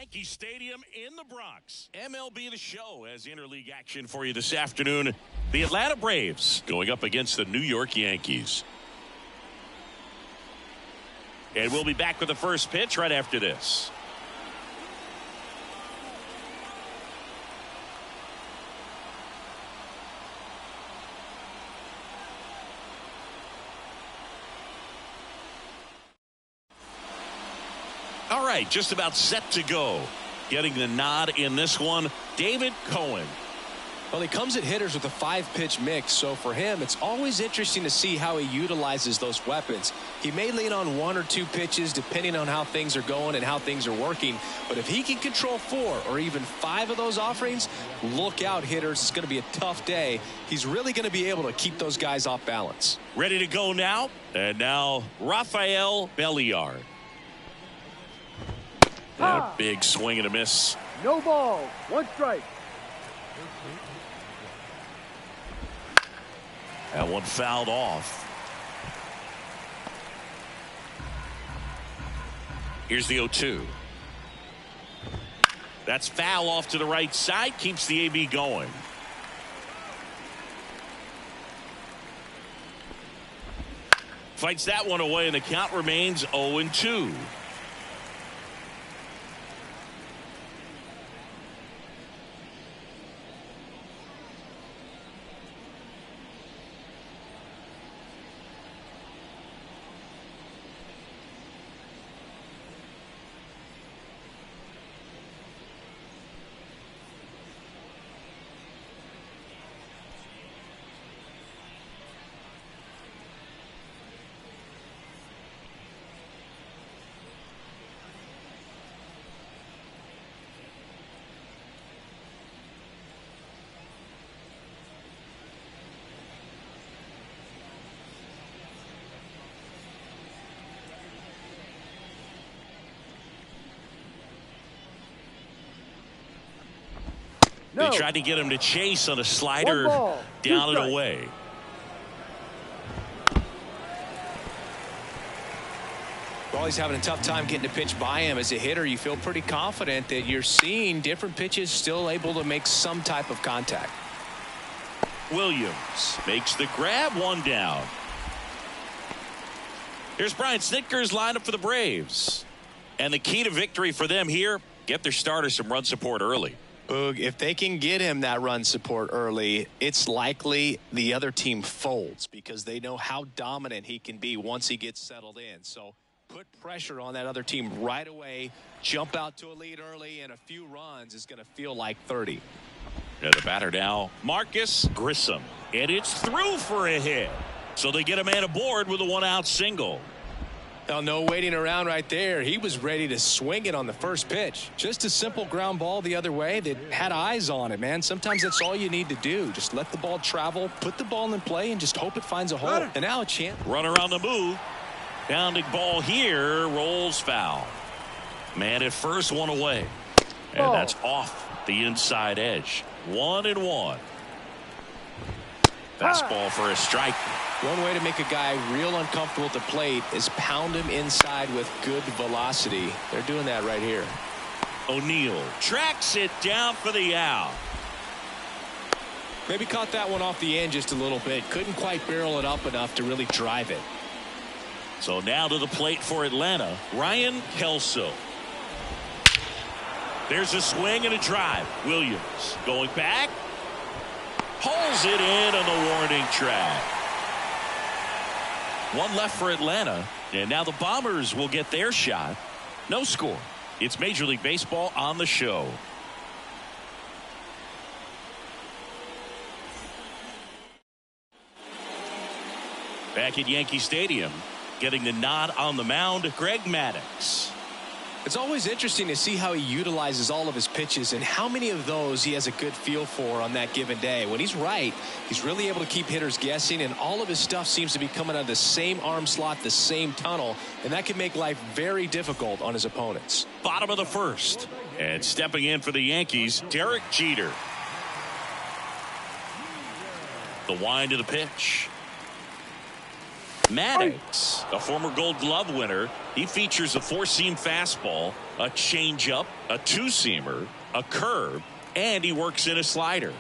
Yankee Stadium in the Bronx. MLB The Show has interleague action for you this afternoon. The Atlanta Braves going up against the New York Yankees. And we'll be back with the first pitch right after this. All right, just about set to go. Getting the nod in this one, David Cohen. Well, he comes at hitters with a 5-pitch mix, so for him, it's always interesting to see how he utilizes those weapons. He may lean on 1 or 2 pitches depending on how things are going and how things are working, but if he can control 4 or even 5 of those offerings, look out, hitters. It's going to be a tough day. He's really going to be able to keep those guys off balance. Ready to go now, and now Rafael Belliard. And a big swing and a miss. No ball, 1 strike. That one fouled off. Here's the 0-2. That's foul off to the right side. Keeps the AB going. Fights that one away, and the count remains 0-2. No. They tried to get him to chase on a slider down and away. Well, he's having a tough time getting a pitch by him. As a hitter, you feel pretty confident that you're seeing different pitches still able to make some type of contact. Williams makes the grab, 1 down. Here's Brian Snitker's lineup for the Braves. And the key to victory for them here, get their starter some run support early. Boog, if they can get him that run support early, it's likely the other team folds because they know how dominant he can be once he gets settled in. So put pressure on that other team right away, jump out to a lead early, and a few runs is going to feel like 30. And the batter now, Marcus Grissom. And it's through for a hit. So they get a man aboard with a 1-out single. Now, no waiting around right there. He was ready to swing it on the first pitch. Just a simple ground ball the other way that had eyes on it, man. Sometimes that's all you need to do. Just let the ball travel, put the ball in play, and just hope it finds a hole. And now a chance. Runner on the move. Pounding ball here. Rolls foul. Man at first, 1 away. And that's off the inside edge. 1-1. Fastball for a strike. One way to make a guy real uncomfortable at the plate is pound him inside with good velocity. They're doing that right here. O'Neill tracks it down for the out. Maybe caught that one off the end just a little bit. Couldn't quite barrel it up enough to really drive it. So now to the plate for Atlanta, Ryan Kelso. There's a swing and a drive. Williams going back. Pulls it in on the warning track. 1 left for Atlanta, and now the Bombers will get their shot. No score. It's Major League Baseball on the show. Back at Yankee Stadium, getting the nod on the mound, Greg Maddux. It's always interesting to see how he utilizes all of his pitches and how many of those he has a good feel for on that given day. When he's right, he's really able to keep hitters guessing, and all of his stuff seems to be coming out of the same arm slot, the same tunnel, and that can make life very difficult on his opponents. Bottom of the first, and stepping in for the Yankees, Derek Jeter. The wind of the pitch. Maddox, a former Gold Glove winner, he features a four-seam fastball, a changeup, a two-seamer, a curve, and he works in a slider.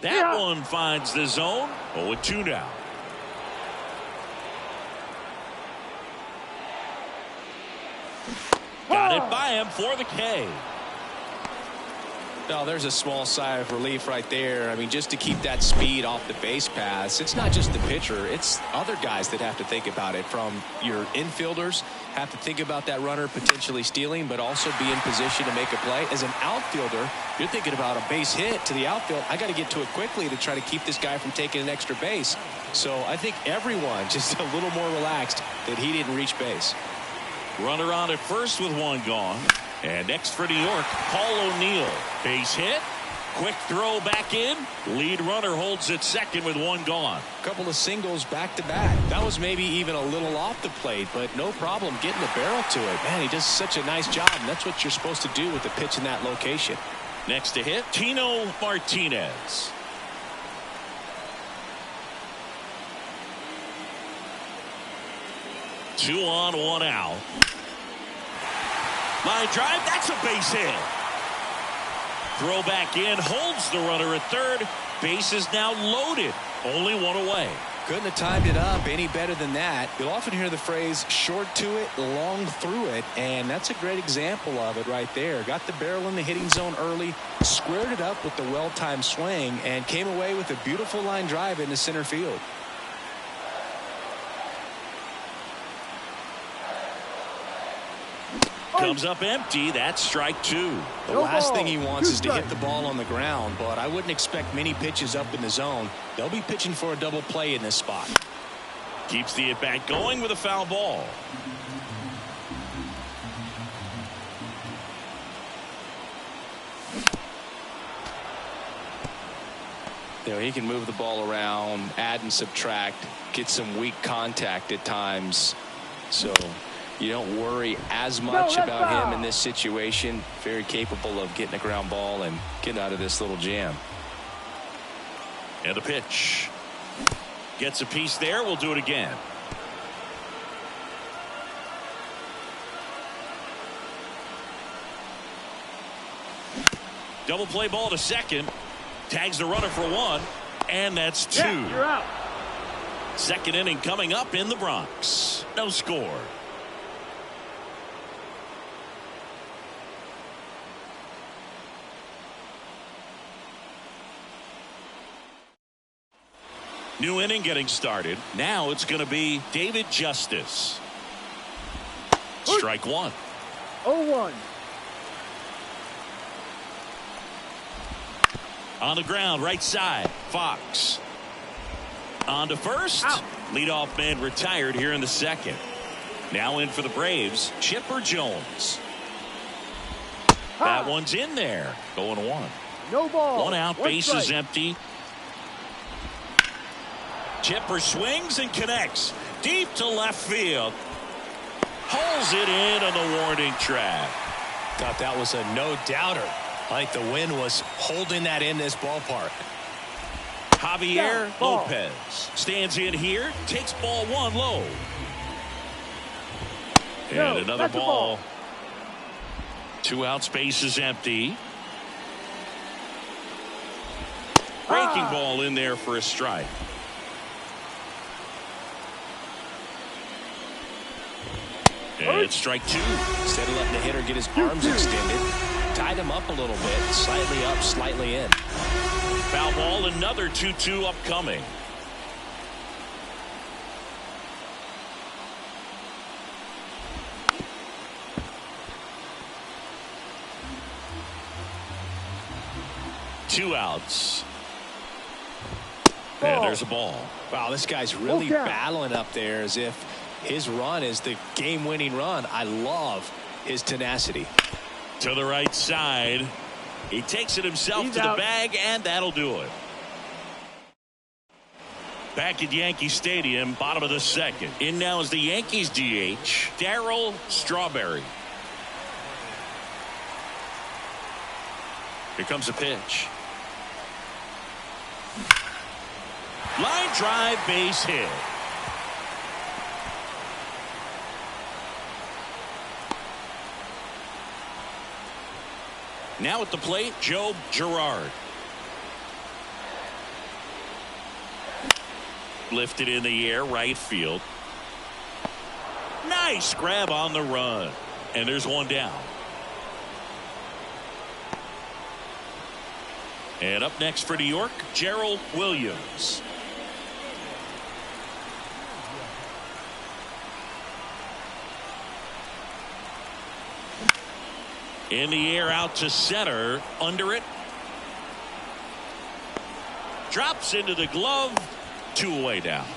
That one finds the zone. 0-2 now. Got it by him for the K. Oh, there's a small sigh of relief right there. I mean, just to keep that speed off the base paths, it's not just the pitcher, it's other guys that have to think about it. From your infielders, have to think about that runner potentially stealing, but also be in position to make a play. As an outfielder, you're thinking about a base hit to the outfield. I got to get to it quickly to try to keep this guy from taking an extra base. So I think everyone just a little more relaxed that he didn't reach base. Runner on at first with one gone. And next for New York, Paul O'Neill. Base hit. Quick throw back in. Lead runner holds at second with one gone. Couple of singles back to back. That was maybe even a little off the plate, but no problem getting the barrel to it. Man, he does such a nice job, and that's what you're supposed to do with the pitch in that location. Next to hit, Tino Martinez. Two on, one out. Line drive, that's a base hit. Throw back in, holds the runner at third. Base is now loaded. Only one away. Couldn't have timed it up any better than that. You'll often hear the phrase short to it, long through it, and that's a great example of it right there. Got the barrel in the hitting zone early, squared it up with the well-timed swing, and came away with a beautiful line drive into center field. Comes up empty. That's strike two. The last thing he wants is to hit the ball on the ground, but I wouldn't expect many pitches up in the zone. They'll be pitching for a double play in this spot. Keeps the at-bat going with a foul ball. You know, he can move the ball around, add and subtract, get some weak contact at times. So you don't worry as much about him in this situation. Very capable of getting a ground ball and getting out of this little jam. And a pitch. Gets a piece there. We'll do it again. Double play ball to second. Tags the runner for one. And that's two. Yeah, you're out. Second inning coming up in the Bronx. No score. New inning getting started. Now it's going to be David Justice. Strike one. 0-1. On the ground, right side. Fox. On to first. Out. Leadoff man retired here in the second. Now in for the Braves, Chipper Jones. That one's in there. Going one. No ball. One out, bases empty. Chipper swings and connects deep to left field. Hauls it in on the warning track. Thought that was a no-doubter. I think the wind was holding that in this ballpark. Javier Lopez stands in here, takes ball one low. And another ball. Two outs, base is empty. Breaking ball in there for a strike. And it's strike two. Instead of letting the hitter get his arms extended, tied him up a little bit, slightly up, slightly in. Foul ball, another 2-2 upcoming. Two outs. And there's a ball. Wow, this guy's really battling up there as if his run is the game-winning run. I love his tenacity. To the right side. He takes it himself to the bag, and that'll do it. Back at Yankee Stadium, bottom of the second. In now is the Yankees DH, Darryl Strawberry. Here comes a pitch. Line drive, base hit. Now at the plate, Joe Girard. Lifted in the air, right field. Nice grab on the run. And there's one down. And up next for New York, Gerald Williams. In the air, out to center, under it. Drops into the glove, 2 away down.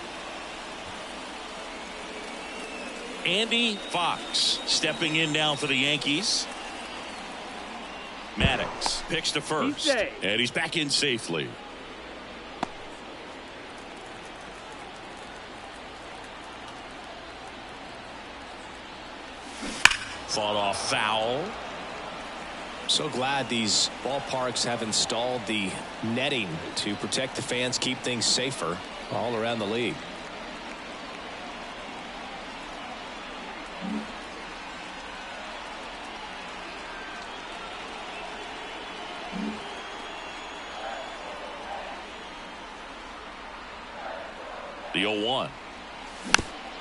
Andy Fox stepping in now for the Yankees. Maddox picks to first, and he's back in safely. Fought off foul. So glad these ballparks have installed the netting to protect the fans, keep things safer all around the league. The 0-1.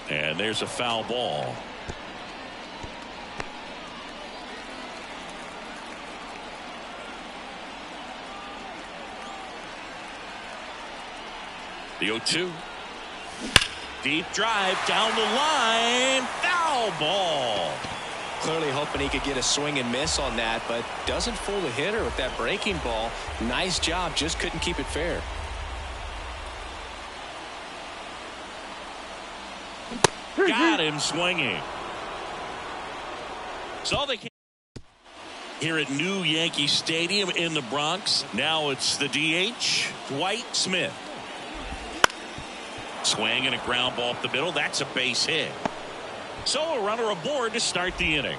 And there's a foul ball. The 0-2. Deep drive down the line. Foul ball. Clearly hoping he could get a swing and miss on that, but doesn't fool the hitter with that breaking ball. Nice job, just couldn't keep it fair. Got him swinging. So they can here at New Yankee Stadium in the Bronx. Now it's the DH, Dwight Smith. Swing and a ground ball up the middle. That's a base hit. So a runner aboard to start the inning.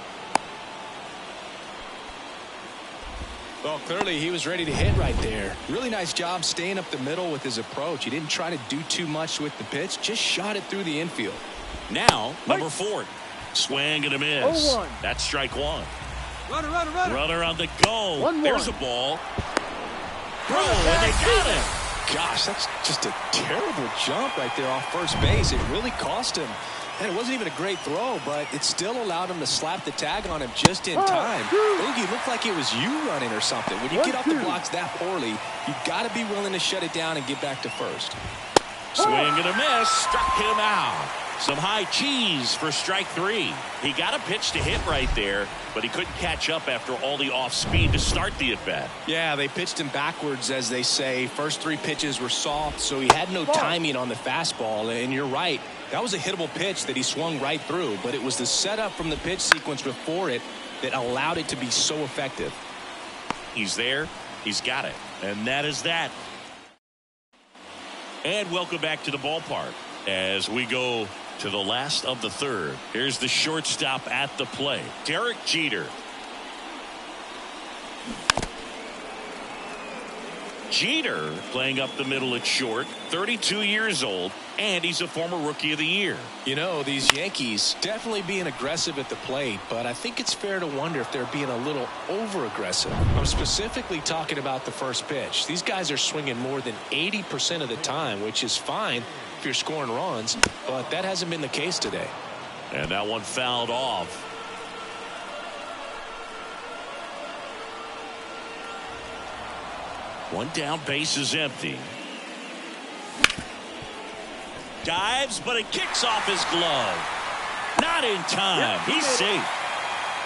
Well, clearly he was ready to hit right there. Really nice job staying up the middle with his approach. He didn't try to do too much with the pitch, just shot it through the infield. Now number 4. Swing and a miss. 0-1. That's strike one. Runner. Runner on the go. 1-1. There's a ball. Throw, and they got him. Gosh, that's just a terrible jump right there off first base. It really cost him. And it wasn't even a great throw, but it still allowed him to slap the tag on him just in time. Boogie looked like it was you running or something. When you get off the blocks that poorly, you've got to be willing to shut it down and get back to first. Swing and a miss. Struck him out. Some high cheese for strike 3. He got a pitch to hit right there, but he couldn't catch up after all the off speed to start the at bat. Yeah, they pitched him backwards, as they say. First 3 pitches were soft, so he had no timing on the fastball. And you're right, that was a hittable pitch that he swung right through, but it was the setup from the pitch sequence before it that allowed it to be so effective. He's there. He's got it. And that is that. And welcome back to the ballpark as we go to the last of the third. Here's the shortstop at the plate, Derek Jeter. Jeter playing up the middle at short, 32 years old, and he's a former Rookie of the Year. You know, these Yankees definitely being aggressive at the plate, but I think it's fair to wonder if they're being a little over-aggressive. I'm specifically talking about the first pitch. These guys are swinging more than 80% of the time, which is fine if you're scoring runs, but that hasn't been the case today. And that one fouled off. One down, base is empty. Dives, but it kicks off his glove. Not in time. He's safe.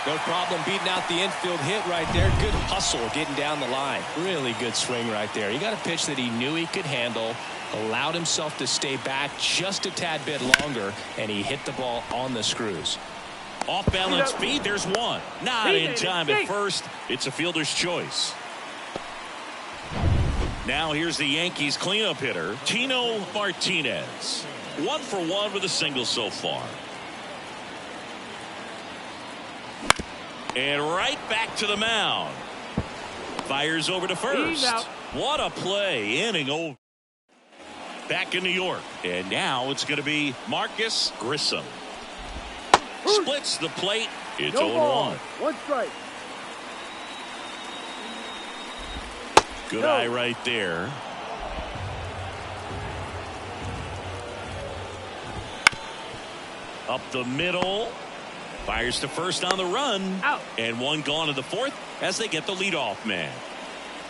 No problem beating out the infield hit right there. Good hustle getting down the line. Really good swing right there. He got a pitch that he knew he could handle, allowed himself to stay back just a tad bit longer, and he hit the ball on the screws. Off balance speed, there's one. Not in time at first. It's a fielder's choice. Now here's the Yankees cleanup hitter, Tino Martinez. 1 for 1 with a single so far. And right back to the mound. Fires over to first. What a play. Inning over. back in New York. And now it's going to be Marcus Grissom. Splits the plate. It's 0-1. 1 strike. Good eye right there. Up the middle. Fires to first on the run. Out. And one gone in the fourth as they get the leadoff man.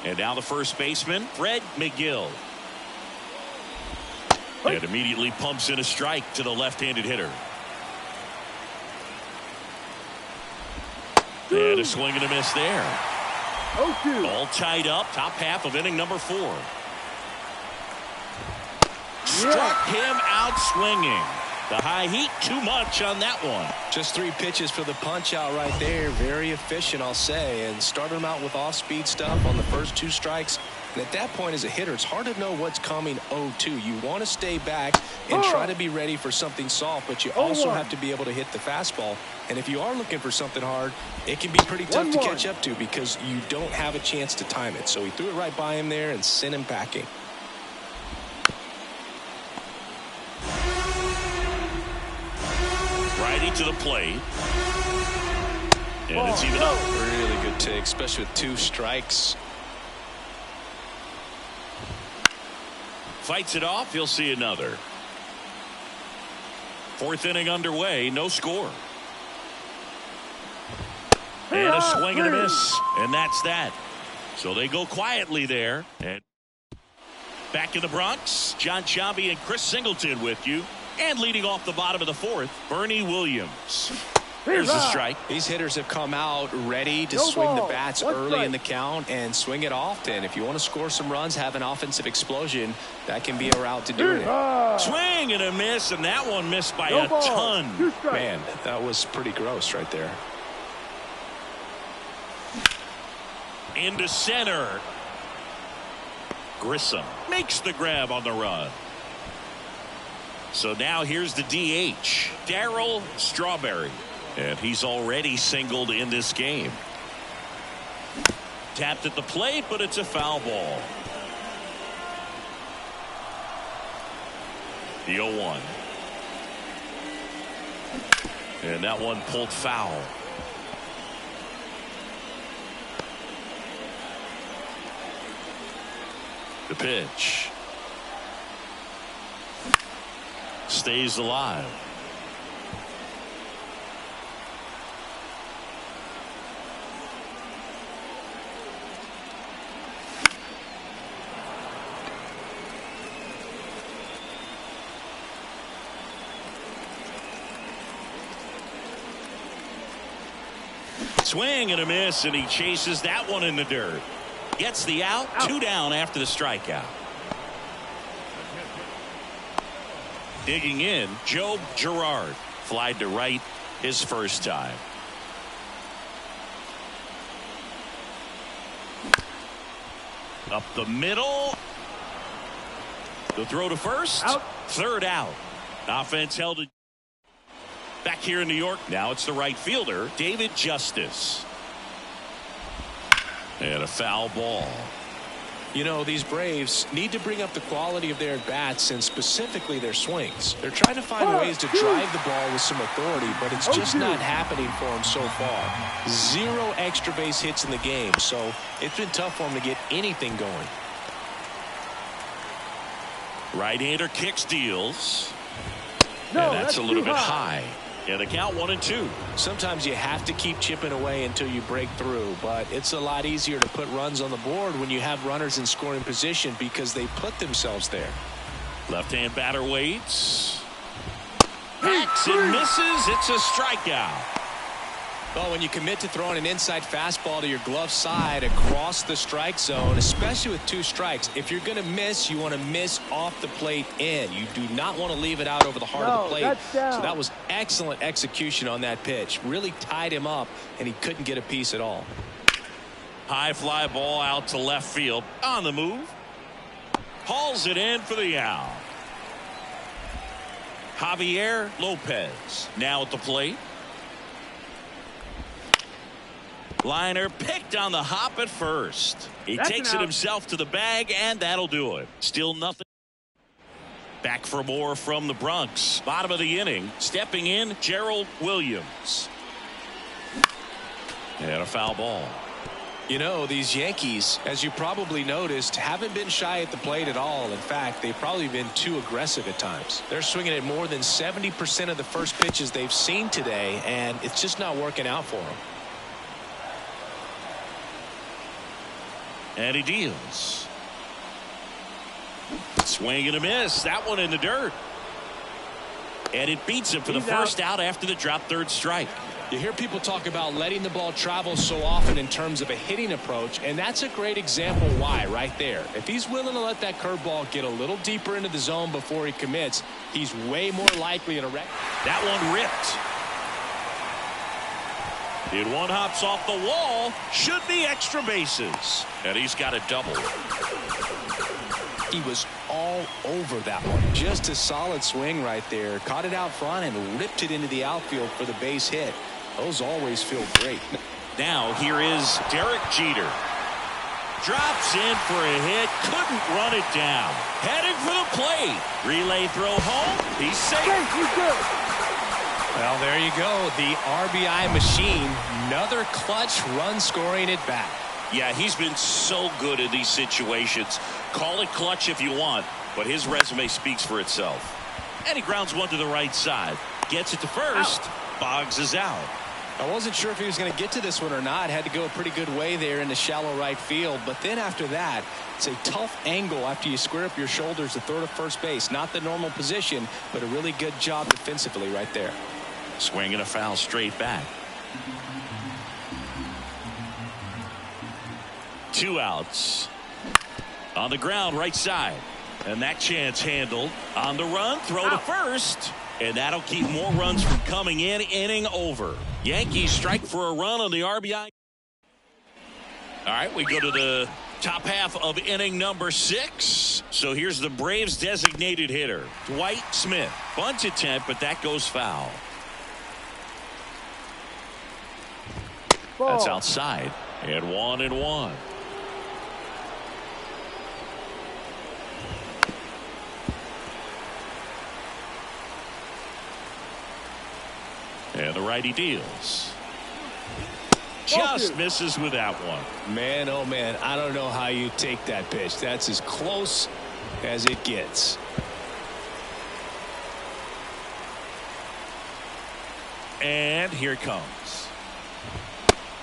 And now the first baseman, Fred McGill. And immediately pumps in a strike to the left-handed hitter. And a swing and a miss there. 0-2. All tied up. Top half of inning number 4. Struck him out swinging. The high heat too much on that one. Just 3 pitches for the punch out right there. Very efficient, I'll say, and started him out with off-speed stuff on the first 2 strikes. And at that point as a hitter, it's hard to know what's coming 0-2. You want to stay back and try to be ready for something soft, but you also have to be able to hit the fastball. And if you are looking for something hard, it can be pretty tough to catch up to because you don't have a chance to time it. So he threw it right by him there and sent him packing. Righty to the plate. And it's even up. Really good take, especially with 2 strikes. Fights it off. He'll see another. 4th inning underway. No score. And a swing and a miss. And that's that. So they go quietly there. And back in the Bronx, John Sciambi and Chris Singleton with you. And leading off the bottom of the 4th, Bernie Williams. There's the strike. These hitters have come out ready to swing the bats early in the count and swing it often. If you want to score some runs, have an offensive explosion, that can be a route to doing it. Swing and a miss, and that one missed by a ton. Man, that was pretty gross right there. Into center. Grissom makes the grab on the run. So now here's the DH, Darryl Strawberry. And he's already singled in this game. Tapped at the plate, but it's a foul ball. The 0-1. And that one pulled foul. The pitch. Stays alive. Swing and a miss, and he chases that one in the dirt. Gets the out. 2 down after the strikeout. Digging in, Joe Girard. Flied to right his first time. Up the middle. The throw to first. Third out. Offense held it. Back here in New York, now it's the right fielder, David Justice. And a foul ball. You know, these Braves need to bring up the quality of their at-bats and specifically their swings. They're trying to find ways to drive the ball with some authority, but it's just not happening for them so far. 0 extra base hits in the game, so it's been tough for them to get anything going. Right-hander kicks, deals. And that's a little bit high. Yeah, the count 1-2. Sometimes you have to keep chipping away until you break through, but it's a lot easier to put runs on the board when you have runners in scoring position because they put themselves there. Left-hand batter waits. Hacks and misses. It's a strikeout. Well, when you commit to throwing an inside fastball to your glove side across the strike zone, especially with 2 strikes, if you're going to miss, you want to miss off the plate in. You do not want to leave it out over the heart of the plate. So that was excellent execution on that pitch. Really tied him up, and he couldn't get a piece at all. High fly ball out to left field. On the move. Hauls it in for the out. Javier Lopez now at the plate. Liner picked on the hop at first. He takes it himself to the bag, and that'll do it. Still nothing. Back for more from the Bronx. Bottom of the inning. Stepping in, Gerald Williams. And a foul ball. You know, these Yankees, as you probably noticed, haven't been shy at the plate at all. In fact, they've probably been too aggressive at times. They're swinging at more than 70% of the first pitches they've seen today, and it's just not working out for them. And he deals. Swing and a miss. That one in the dirt. And it beats him for the first out after the drop third strike. You hear people talk about letting the ball travel so often in terms of a hitting approach, and that's a great example why right there. If he's willing to let that curveball get a little deeper into the zone before he commits, he's way more likely to wreck. That one ripped. And one hops off the wall. Should be extra bases. And he's got a double. He was all over that one. Just a solid swing right there. Caught it out front and ripped it into the outfield for the base hit. Those always feel great. Now here is Derek Jeter. Drops in for a hit. Couldn't run it down. Heading for the plate. Relay throw home. He's safe. Well, there you go. The RBI machine. Another clutch run scoring at bat. Yeah, he's been so good in these situations. Call it clutch if you want, but his resume speaks for itself. And he grounds one to the right side. Gets it to first. Boggs is out. I wasn't sure if he was going to get to this one or not. Had to go a pretty good way there in the shallow right field. But then after that, it's a tough angle after you square up your shoulders to throw to first base. Not the normal position, but a really good job defensively right there. Swing and a foul straight back. 2 outs. On the ground right side. And that chance handled. On the run, throw to first. And that'll keep more runs from coming in. Inning over. Yankees strike for a run on the RBI. All right, we go to the top half of inning number 6. So here's the Braves designated hitter, Dwight Smith. Bunt attempt, but that goes foul. That's outside. And 1-1. And the righty deals. Just misses with that one. Man, oh man, I don't know how you take that pitch. That's as close as it gets. And here it comes.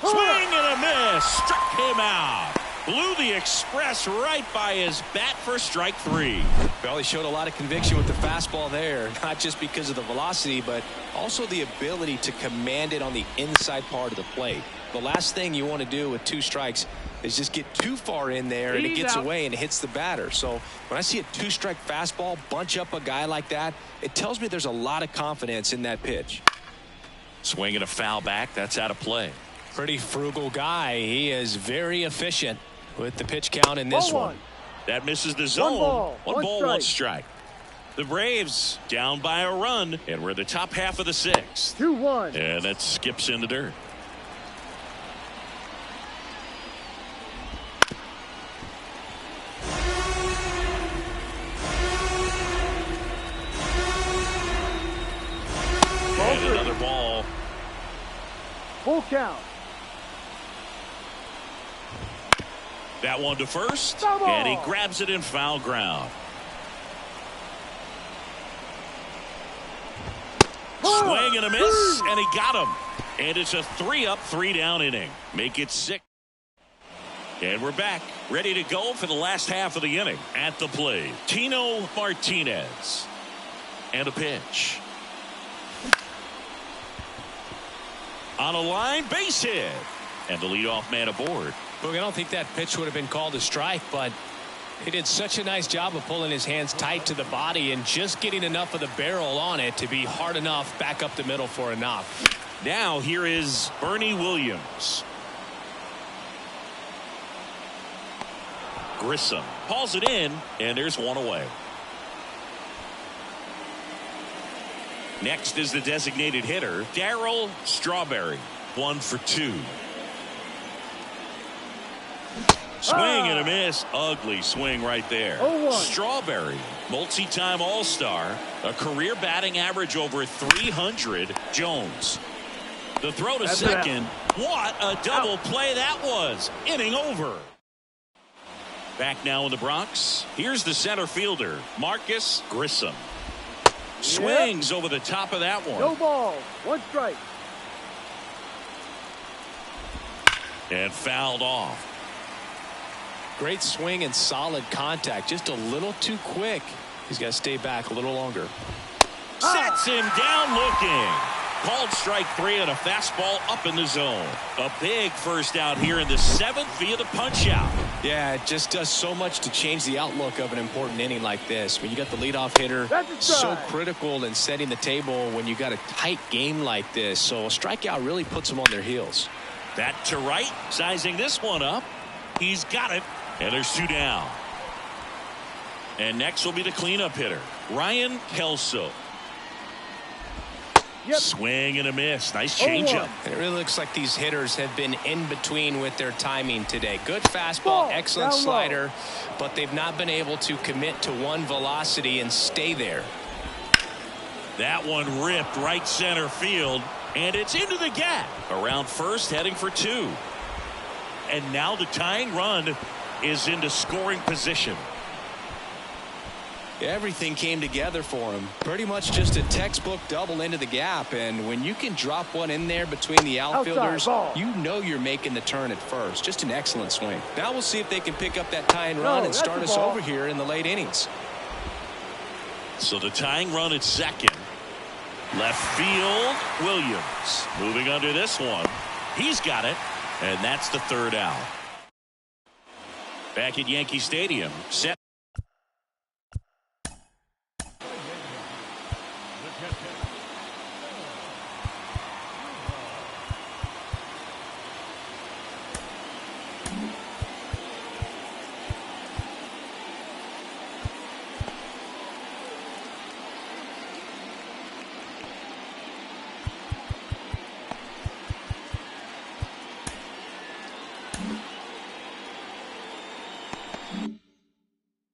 Swing and a miss. Struck him out. Blew the express right by his bat for strike 3. Well, he showed a lot of conviction with the fastball there, not just because of the velocity, but also the ability to command it on the inside part of the plate. The last thing you want to do with 2 strikes is just get too far in there and it gets away and it hits the batter. So when I see a 2-strike fastball bunch up a guy like that, it tells me there's a lot of confidence in that pitch. Swing and a foul back. That's out of play. Pretty frugal guy. He is very efficient with the pitch count in this one. That misses the zone. One ball, one strike. The Braves down by a run, and we're the top half of the 6th. 2-1. And that skips in the dirt. And another ball. Full count. That one to first, and he grabs it in foul ground. Swing and a miss, and he got him. And it's a 3-up, 3-down inning. Make it 6. And we're back, ready to go for the last half of the inning. At the plate, Tino Martinez. And a pitch. On a line, base hit. And the leadoff man aboard. Look, I don't think that pitch would have been called a strike, but he did such a nice job of pulling his hands tight to the body and just getting enough of the barrel on it to be hard enough back up the middle for a knock. Now here is Bernie Williams. Grissom hauls it in, and there's one away. Next is the designated hitter, Darryl Strawberry. 1 for 2. Swing and a miss. Ugly swing right there. 0-1. Strawberry, multi-time All-Star, a career batting average over 300. Jones. The throw to second. What a double play that was. Inning over. Back now in the Bronx. Here's the center fielder, Marcus Grissom. Swings over the top of that one. No ball. 1 strike. And fouled off. Great swing and solid contact. Just a little too quick. He's got to stay back a little longer. Sets him down looking. Called strike 3 on a fastball up in the zone. A big first out here in the 7th via the punch out. Yeah, it just does so much to change the outlook of an important inning like this. When you got the leadoff hitter, so critical in setting the table when you got a tight game like this. So a strikeout really puts them on their heels. That to right, sizing this one up. He's got it, and there's 2 down. And next will be the cleanup hitter, Ryan Kelso. Swing and a miss. Nice changeup. And it really looks like these hitters have been in between with their timing today. Good fastball, excellent slider, but they've not been able to commit to one velocity and stay there. That one ripped right center field, and it's into the gap. Around first, heading for 2. And now the tying run is into scoring position. Everything came together for him. Pretty much just a textbook double into the gap. And when you can drop one in there between the outfielders, you know you're making the turn at first. Just an excellent swing. Now we'll see if they can pick up that tying run and start us over here in the late innings. So the tying run at second. Left field, Williams. Moving under this one. He's got it. And that's the 3rd out. Back at Yankee Stadium. Set.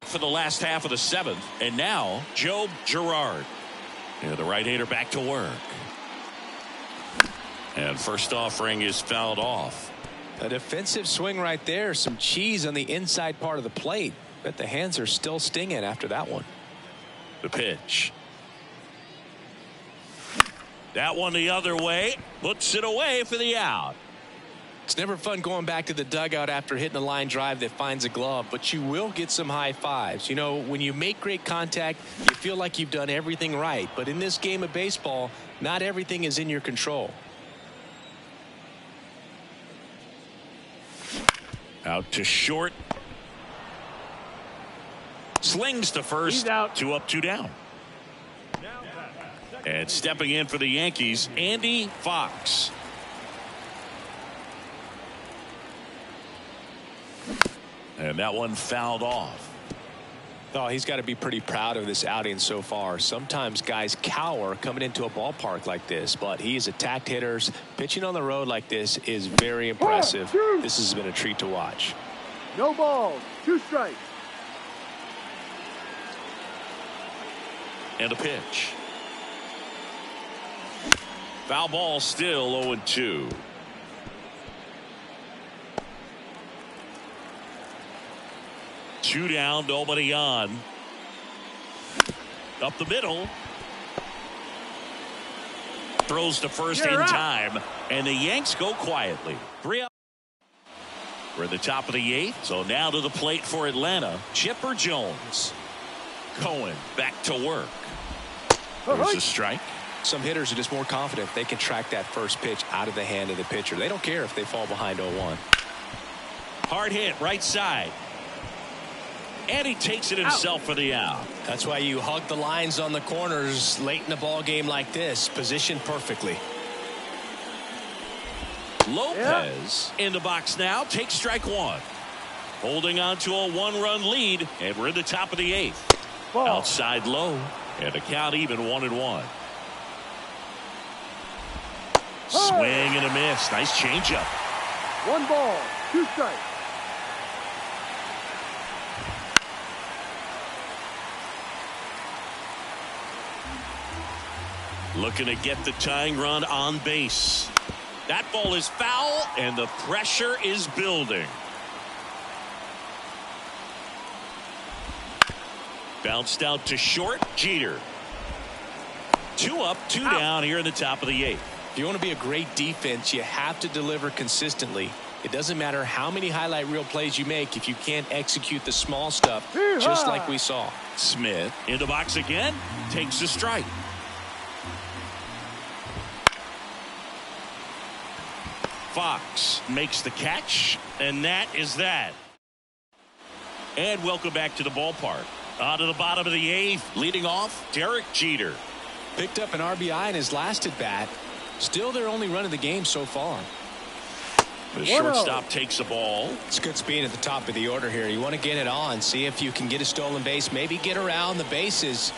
For the last half of the 7th, and now Joe Girard. And the right-hander back to work. And first offering is fouled off. A defensive swing right there. Some cheese on the inside part of the plate. Bet the hands are still stinging after that one. The pitch. That one the other way. Puts it away for the out. It's never fun going back to the dugout after hitting a line drive that finds a glove, but you will get some high fives. You know, when you make great contact, you feel like you've done everything right. But in this game of baseball, not everything is in your control. Out to short. Slings to first. 2 up, 2 down. And stepping in for the Yankees, Andy Fox. And that one fouled off. Oh, he's got to be pretty proud of this outing so far. Sometimes guys cower coming into a ballpark like this, but he's attacked hitters. Pitching on the road like this is very impressive. This has been a treat to watch. No balls. 2 strikes. And a pitch. Foul ball, still 0-2. Two down, nobody on. Up the middle. Throws to first in time. And the Yanks go quietly. 3 up. We're at the top of the 8th. So now to the plate for Atlanta. Chipper Jones. Cohen back to work. There's a strike. Some hitters are just more confident they can track that first pitch out of the hand of the pitcher. They don't care if they fall behind 0-1. Hard hit right side. And he takes it himself for the out. That's why you hug the lines on the corners late in the ball game like this. Positioned perfectly. Lopez in the box now. Takes strike 1. Holding on to a 1-run lead. And we're in the top of the 8th. Outside low. And the count even 1-1. Swing and a miss. Nice changeup. 1 ball. 2 strikes. Looking to get the tying run on base. That ball is foul, and the pressure is building. Bounced out to short. Jeter. 2 up, 2 down here in the top of the 8th. If you want to be a great defense, you have to deliver consistently. It doesn't matter how many highlight reel plays you make if you can't execute the small stuff, just like we saw. Smith in the box again, takes a strike. Fox makes the catch, and that is that. And welcome back to the ballpark. On to the bottom of the 8th, leading off, Derek Jeter. Picked up an RBI in his last at bat. Still their only run of the game so far. The shortstop takes the ball. It's good speed at the top of the order here. You want to get it on, see if you can get a stolen base, maybe get around the bases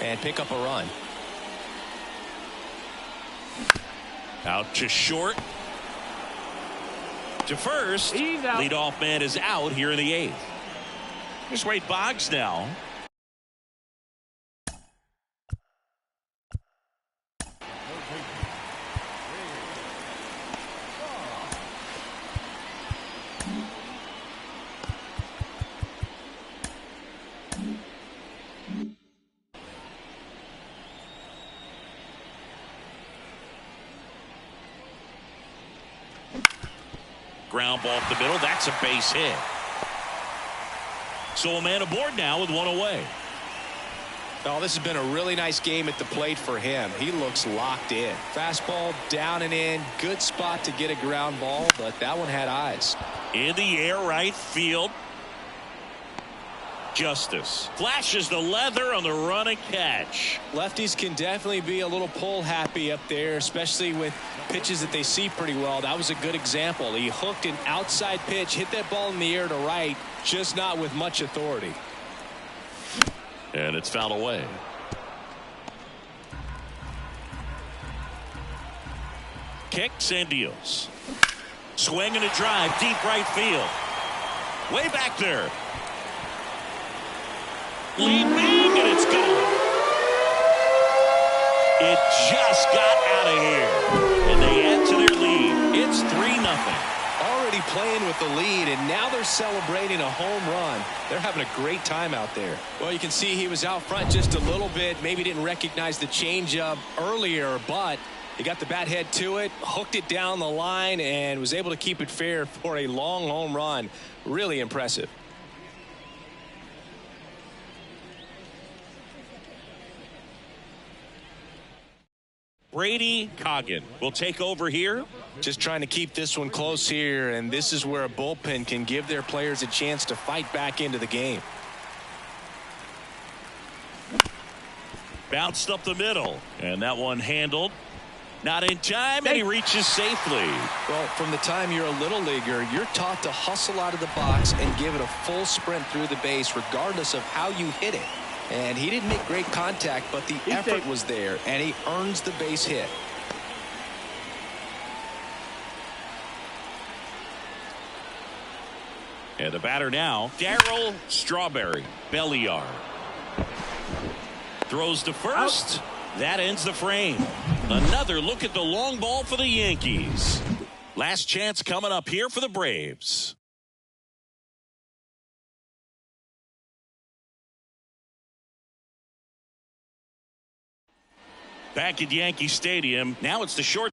and pick up a run. Out to short. To first. Leadoff man is out here in the 8th. Here's Wade Boggs now. Ground ball up the middle. That's a base hit. So a man aboard now with 1 away. Oh, this has been a really nice game at the plate for him. He looks locked in. Fastball down and in. Good spot to get a ground ball, but that one had eyes. In the air, right field. Justice flashes the leather on the run and catch. Lefties can definitely be a little pull happy up there, especially with pitches that they see pretty well. That was a good example. He hooked an outside pitch, hit that ball in the air to right, just not with much authority. And it's fouled away. Kicks and deals. Swing and a drive, deep right field. Way back there. Lead big, and it's gone. It just got out of here. And they add to their lead. It's 3-0. Already playing with the lead, and now they're celebrating a home run. They're having a great time out there. Well, you can see he was out front just a little bit. Maybe didn't recognize the changeup earlier, but he got the bat head to it, hooked it down the line, and was able to keep it fair for a long home run. Really impressive. Brady Coggin will take over here. Just trying to keep this one close here, and this is where a bullpen can give their players a chance to fight back into the game. Bounced up the middle, and that one handled. Not in time, and he reaches safely. Well, from the time you're a little leaguer, you're taught to hustle out of the box and give it a full sprint through the base regardless of how you hit it. And he didn't make great contact, but the effort was there, and he earns the base hit. And the batter now, Darryl Strawberry, Belliard. Throws to first. That ends the frame. Another look at the long ball for the Yankees. Last chance coming up here for the Braves. Back at Yankee Stadium. Now it's the short.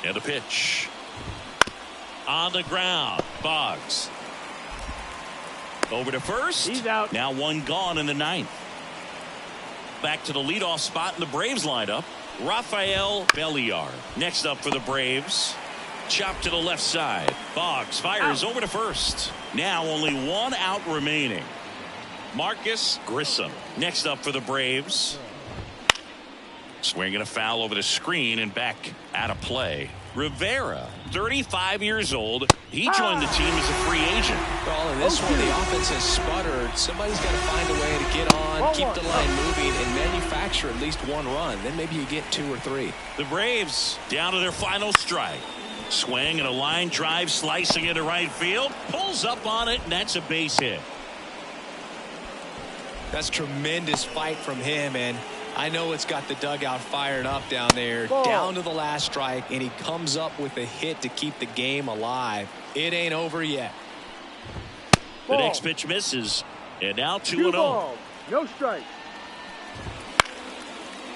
And a pitch. On the ground. Boggs. Over to first. He's out. Now one gone in the ninth. Back to the leadoff spot in the Braves lineup. Rafael Belliar. Next up for the Braves. Chop to the left side. Boggs fires over to first. Now only one out remaining. Marcus Grissom. Next up for the Braves. Swinging a foul over the screen and back out of play. Rivera, 35 years old. He joined the team as a free agent. Well, in this one, the offense has sputtered. Somebody's got to find a way to get on, keep the line moving, and manufacture at least one run. Then maybe you get 2 or 3. The Braves down to their final strike. Swing and a line drive slicing into right field. Pulls up on it, and that's a base hit. That's tremendous fight from him, and I know it's got the dugout fired up down there. Down to the last strike, and he comes up with a hit to keep the game alive. It ain't over yet. The next pitch misses, and now 2-0. No strike.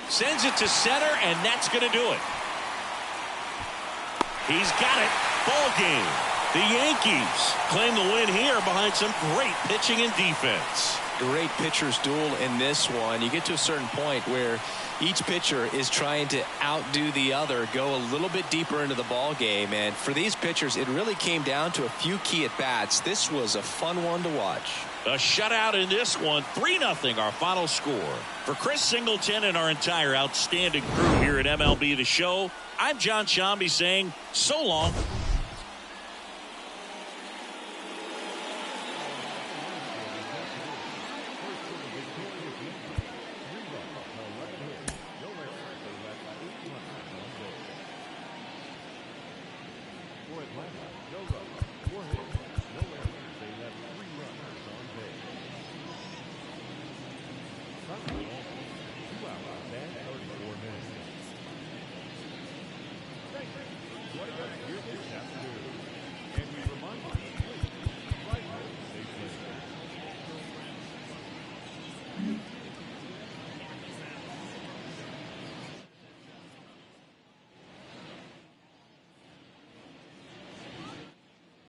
Sends it to center, and that's going to do it. He's got it. Ball game. The Yankees claim the win here behind some great pitching and defense. Great pitchers duel in this one. You get to a certain point where each pitcher is trying to outdo the other, go a little bit deeper into the ball game, and for these pitchers it really came down to a few key at bats. This was a fun one to watch. A shutout in this one. 3-0 our final score. For Chris Singleton and our entire outstanding crew here at MLB The Show, I'm John Shambi saying so long.